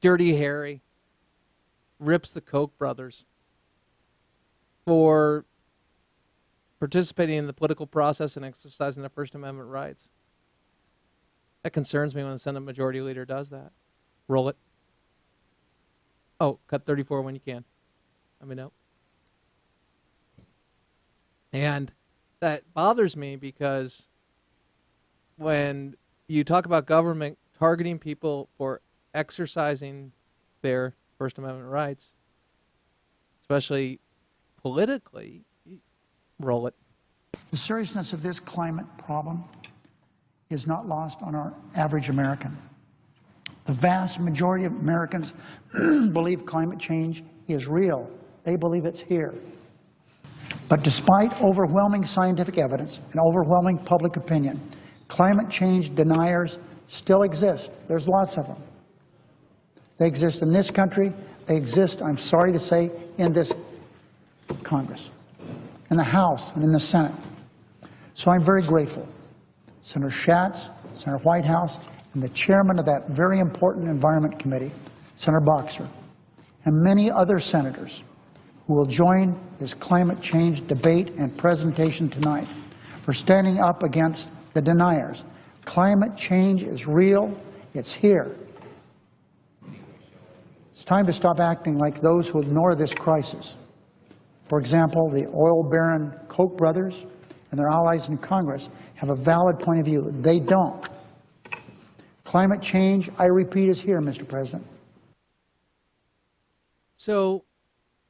Dirty Harry rips the Koch brothers for participating in the political process and exercising their First Amendment rights. That concerns me when the Senate Majority Leader does that. Roll it. Oh, cut 34 when you can. Let me know. And that bothers me because when you talk about government targeting people for exercising their First Amendment rights, especially politically, roll it. The seriousness of this climate problem is not lost on our average American. The vast majority of Americans believe climate change is real. They believe it's here. But despite overwhelming scientific evidence and overwhelming public opinion, climate change deniers still exist. There's lots of them. They exist in this country. They exist, I'm sorry to say, in this Congress, in the House and in the Senate. So I'm very grateful. Senator Schatz, Senator Whitehouse, and the chairman of that very important Environment Committee, Senator Boxer, and many other senators who will join this climate change debate and presentation tonight for standing up against the deniers. Climate change is real. It's here. It's time to stop acting like those who ignore this crisis. For example, the oil baron Koch brothers and their allies in Congress have a valid point of view. They don't. Climate change, I repeat, is here, Mr. President. So,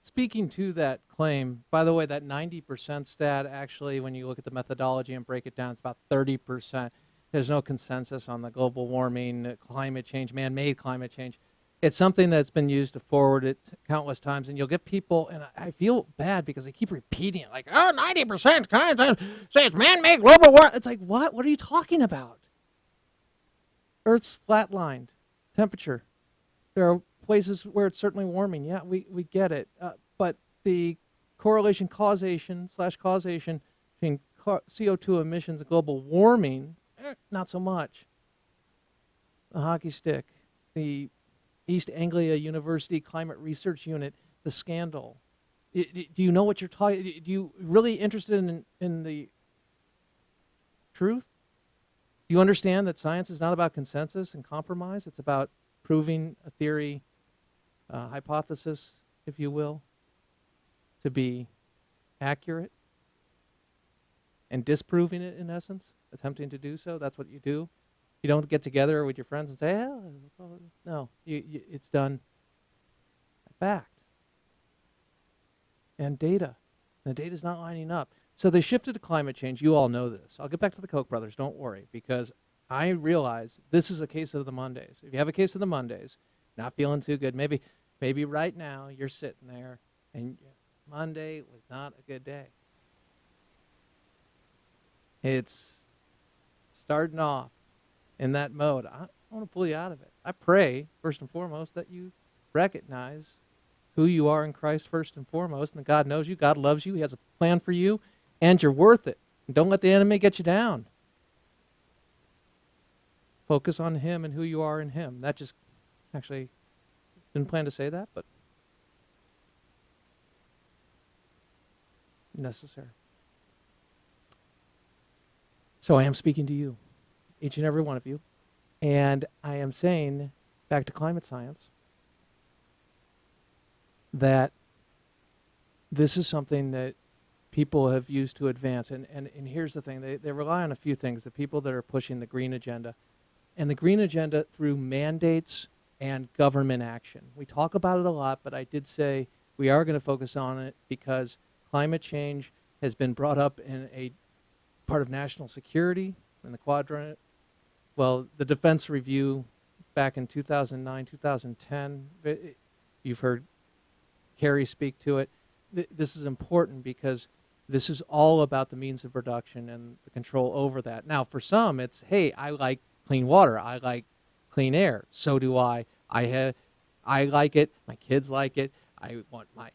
speaking to that claim, by the way, that 90% stat, actually, when you look at the methodology and break it down, it's about 30%. There's no consensus on the global warming, climate change, man-made climate change. It's something that's been used to forward it countless times, and you'll get people, and I feel bad because they keep repeating it, like, oh, 90% say it's man-made global warming. It's like, what? What are you talking about? Earth's flatlined, temperature. There are places where it's certainly warming. Yeah, we get it. But the correlation causation between CO2 emissions and global warming, not so much. The hockey stick, the East Anglia University Climate Research Unit, the scandal. Do you know what you're talking? Do you really interested in the truth? Do you understand that science is not about consensus and compromise? It's about proving a theory, hypothesis, if you will, to be accurate and disproving it in essence, attempting to do so. That's what you do. You don't get together with your friends and say, oh, no, it's done by fact and data. And the data's not lining up. So they shifted to climate change. You all know this. I'll get back to the Koch brothers. Don't worry, because I realize this is a case of the Mondays. If you have a case of the Mondays, not feeling too good, maybe right now you're sitting there and Monday was not a good day. It's starting off in that mode. I want to pull you out of it. I pray, first and foremost, that you recognize who you are in Christ first and foremost, and that God knows you, God loves you, He has a plan for you, and you're worth it. And don't let the enemy get you down. Focus on Him and who you are in Him. That just, actually, didn't plan to say that, but necessary. So I am speaking to you, each and every one of you, and I am saying, back to climate science, that this is something that people have used to advance. And here's the thing. They rely on a few things, the people that are pushing the green agenda. And the green agenda through mandates and government action. We talk about it a lot, but I did say we are going to focus on it because climate change has been brought up in a part of national security in the quadrant. Well, the Defense Review back in 2009, 2010, you've heard Kerry speak to it. This is important because this is all about the means of production and the control over that. Now, for some, it's, hey, I like clean water. I like clean air. So do I. I like it. My kids like it. I want my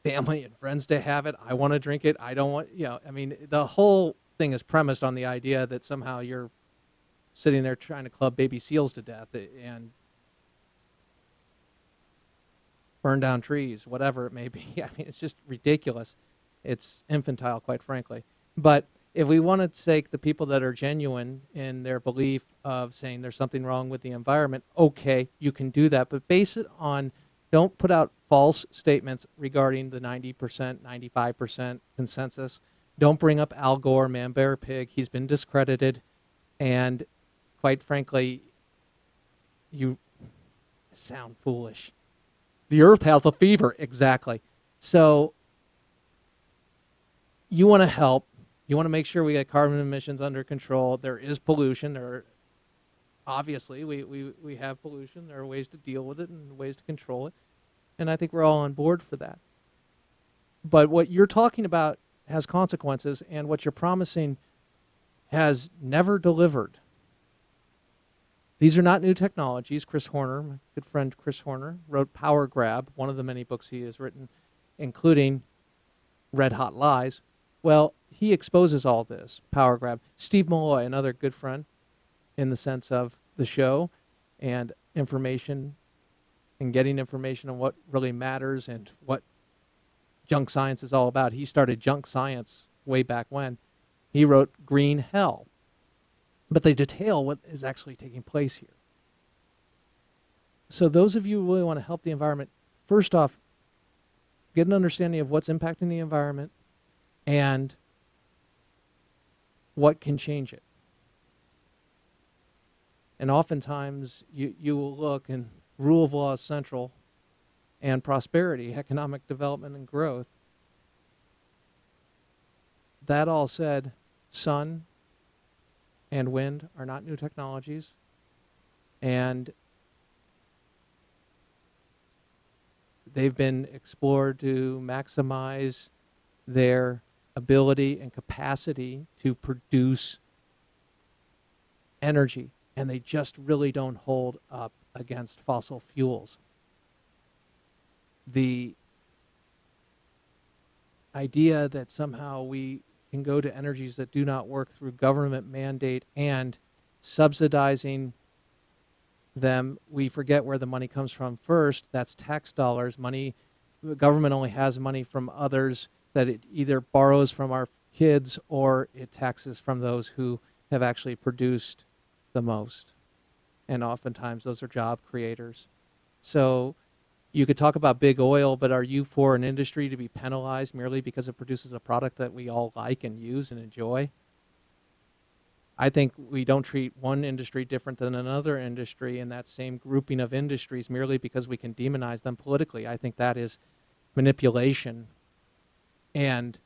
family and friends to have it. I want to drink it. I don't want, I mean, the whole thing is premised on the idea that somehow you're sitting there trying to club baby seals to death. And burn down trees, whatever it may be. I mean, it's just ridiculous. It's infantile, quite frankly. But if we want to take the people that are genuine in their belief of saying there's something wrong with the environment, okay, you can do that, but base it on, don't put out false statements regarding the 90%, 95% consensus. Don't bring up Al Gore, man, bear, pig. He's been discredited. And quite frankly, you sound foolish. The earth has a fever. Exactly. So you want to help. You want to make sure we get carbon emissions under control. There is pollution. Obviously, we have pollution. There are ways to deal with it and ways to control it. And I think we're all on board for that. But what you're talking about has consequences, and what you're promising has never delivered. These are not new technologies. Chris Horner, my good friend Chris Horner, wrote Power Grab, one of the many books he has written, including Red Hot Lies. Well, he exposes all this, Power Grab. Steve Malloy, another good friend in the sense of the show and information and getting information on what really matters and what junk science is all about. He started junk science way back when. He wrote Green Hell. But they detail what is actually taking place here. So those of you who really want to help the environment, first off, get an understanding of what's impacting the environment and what can change it. And oftentimes you will look, and rule of law is central, and prosperity, economic development and growth. That all said, sun and wind are not new technologies, and they've been explored to maximize their ability and capacity to produce energy, and they just really don't hold up against fossil fuels. The idea that somehow we can go to energies that do not work through government mandate and subsidizing them, we forget where the money comes from first. That's tax dollars. Money, the government only has money from others that it either borrows from our kids or it taxes from those who have actually produced the most. And oftentimes those are job creators. So you could talk about big oil, but are you for an industry to be penalized merely because it produces a product that we all like and use and enjoy? I think we don't treat one industry different than another industry in that same grouping of industries merely because we can demonize them politically. I think that is manipulation, and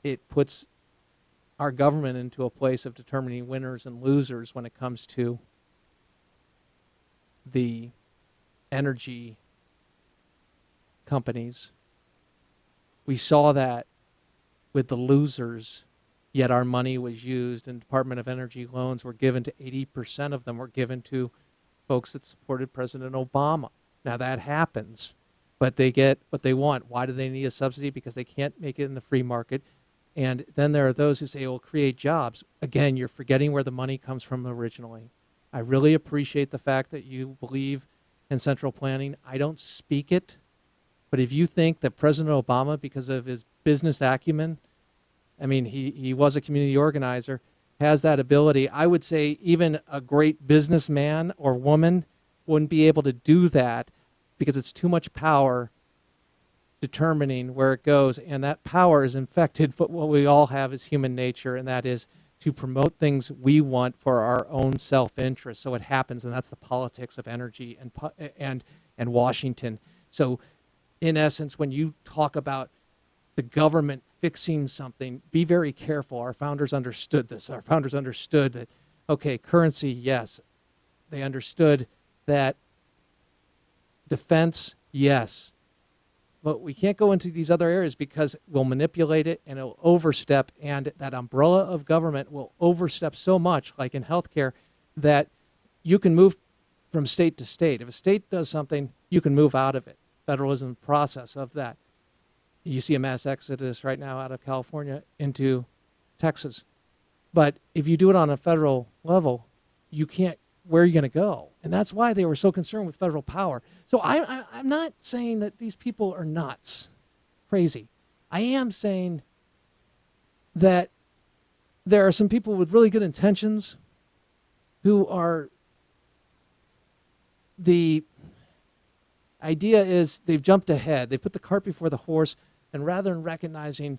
it puts our government into a place of determining winners and losers when it comes to the energy companies. We saw that with the losers, yet our money was used, and Department of Energy loans were given to 80% of them were given to folks that supported President Obama. Now that happens, but they get what they want. Why do they need a subsidy? Because they can't make it in the free market. And then there are those who say it will create jobs. Again, you're forgetting where the money comes from originally. I really appreciate the fact that you believe in central planning. I don't speak it, but if you think that President Obama, because of his business acumen, I mean, he was a community organizer, has that ability, I would say even a great businessman or woman wouldn't be able to do that because it's too much power determining where it goes, and that power is infected. But what we all have is human nature, and that is to promote things we want for our own self-interest. So it happens, and that's the politics of energy and Washington. So in essence, when you talk about the government fixing something, be very careful. Our founders understood this. Our founders understood that, okay, currency, yes. They understood that defense, yes. But we can't go into these other areas because we'll manipulate it and it'll overstep, and that umbrella of government will overstep so much, like in healthcare, that you can move from state to state. If a state does something, you can move out of it. Federalism process of that. You see a mass exodus right now out of California into Texas. But if you do it on a federal level, you can't where are you going to go? And that's why they were so concerned with federal power. So I'm not saying that these people are nuts, crazy. I am saying that there are some people with really good intentions who are, the idea is they've jumped ahead. They put the cart before the horse, and rather than recognizing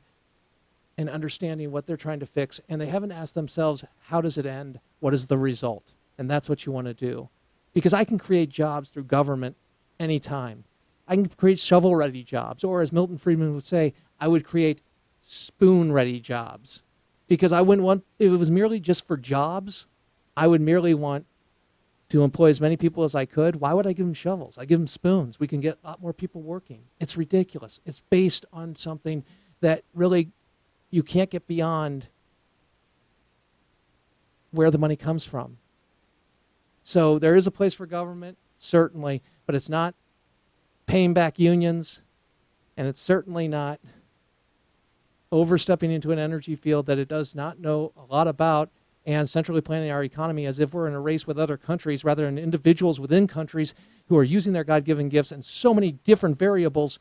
and understanding what they're trying to fix, and they haven't asked themselves, how does it end? What is the result? And that's what you want to do. Because I can create jobs through government anytime. I can create shovel-ready jobs, or as Milton Friedman would say, I would create spoon-ready jobs. Because I wouldn't want, if it was merely just for jobs, I would merely want to employ as many people as I could. Why would I give them shovels? I give them spoons. We can get a lot more people working. It's ridiculous. It's based on something that really you can't get beyond where the money comes from. So there is a place for government, certainly, but it's not paying back unions, and it's certainly not overstepping into an energy field that it does not know a lot about, and centrally planning our economy as if we're in a race with other countries rather than individuals within countries who are using their God-given gifts and so many different variables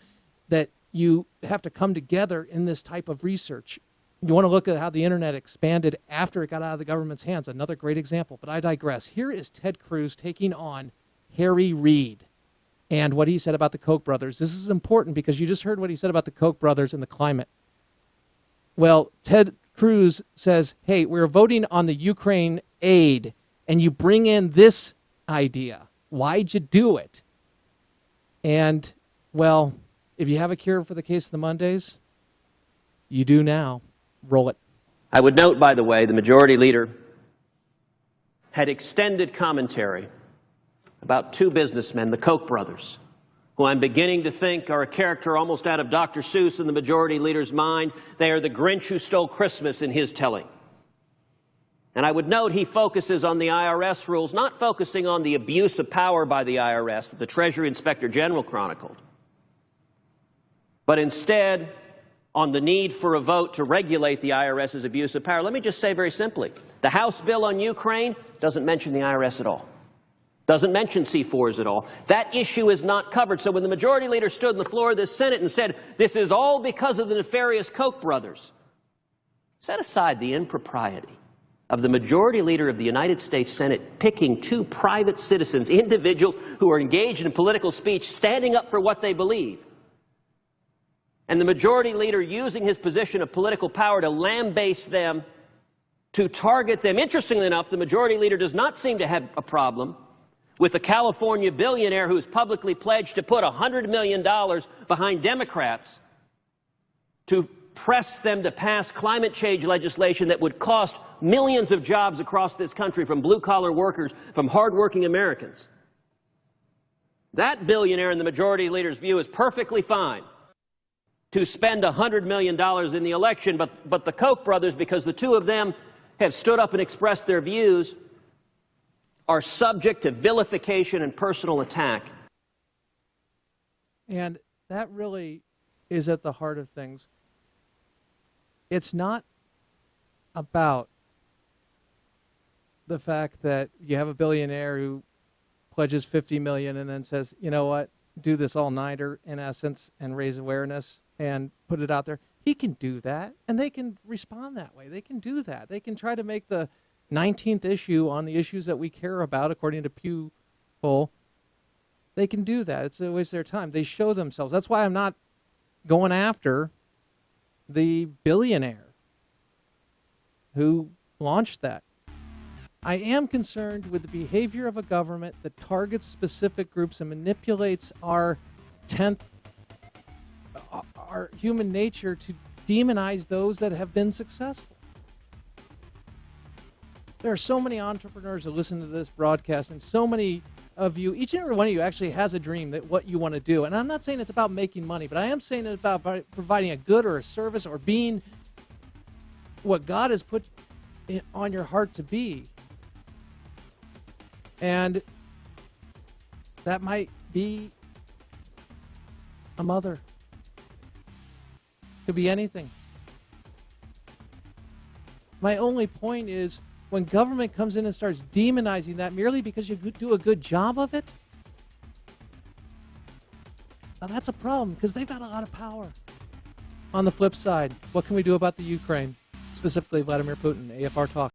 that you have to come together in this type of research. You want to look at how the internet expanded after it got out of the government's hands. Another great example, but I digress. Here is Ted Cruz taking on Harry Reid and what he said about the Koch brothers. This is important because you just heard what he said about the Koch brothers and the climate. Well, Ted Cruz says, hey, we're voting on the Ukraine aid, and you bring in this idea. Why'd you do it? And, well, if you have a cure for the case of the Mondays, you do now. Roll it. I would note, by the way, the majority leader had extended commentary about two businessmen, the Koch brothers, who I'm beginning to think are a character almost out of Dr. Seuss in the majority leader's mind. They are the Grinch who stole Christmas in his telling. And I would note he focuses on the IRS rules, not focusing on the abuse of power by the IRS that the Treasury Inspector General chronicled, but instead on the need for a vote to regulate the IRS's abuse of power. Let me just say very simply, the House bill on Ukraine doesn't mention the IRS at all. Doesn't mention C4s at all. That issue is not covered. So when the majority leader stood on the floor of this Senate and said, this is all because of the nefarious Koch brothers, set aside the impropriety of the majority leader of the United States Senate picking two private citizens, individuals who are engaged in political speech, standing up for what they believe, and the majority leader using his position of political power to lambaste them, to target them. Interestingly enough, the majority leader does not seem to have a problem with a California billionaire who's publicly pledged to put $100 million behind Democrats to press them to pass climate change legislation that would cost millions of jobs across this country, from blue-collar workers, from hardworking Americans. That billionaire, in the majority leader's view, is perfectly fine to spend $100 million in the election, but the Koch brothers, because the two of them have stood up and expressed their views, are subject to vilification and personal attack. And that really is at the heart of things. It's not about the fact that you have a billionaire who pledges $50 million and then says, you know what, do this all-nighter, in essence, and raise awareness and put it out there. He can do that, and they can respond that way. They can do that. They can try to make the 19th issue on the issues that we care about, according to Pew poll. They can do that. It's a waste of their time. They show themselves. That's why I'm not going after the billionaire who launched that. I am concerned with the behavior of a government that targets specific groups and manipulates our human nature to demonize those that have been successful. There are so many entrepreneurs that listen to this broadcast, and so many of you, each and every one of you actually has a dream that what you want to do. And I'm not saying it's about making money, but I am saying it's about providing a good or a service or being what God has put on your heart to be. And that might be a mother. Could be anything. My only point is, when government comes in and starts demonizing that merely because you do a good job of it, now that's a problem because they've got a lot of power. On the flip side, what can we do about the Ukraine, specifically Vladimir Putin? AFR Talk.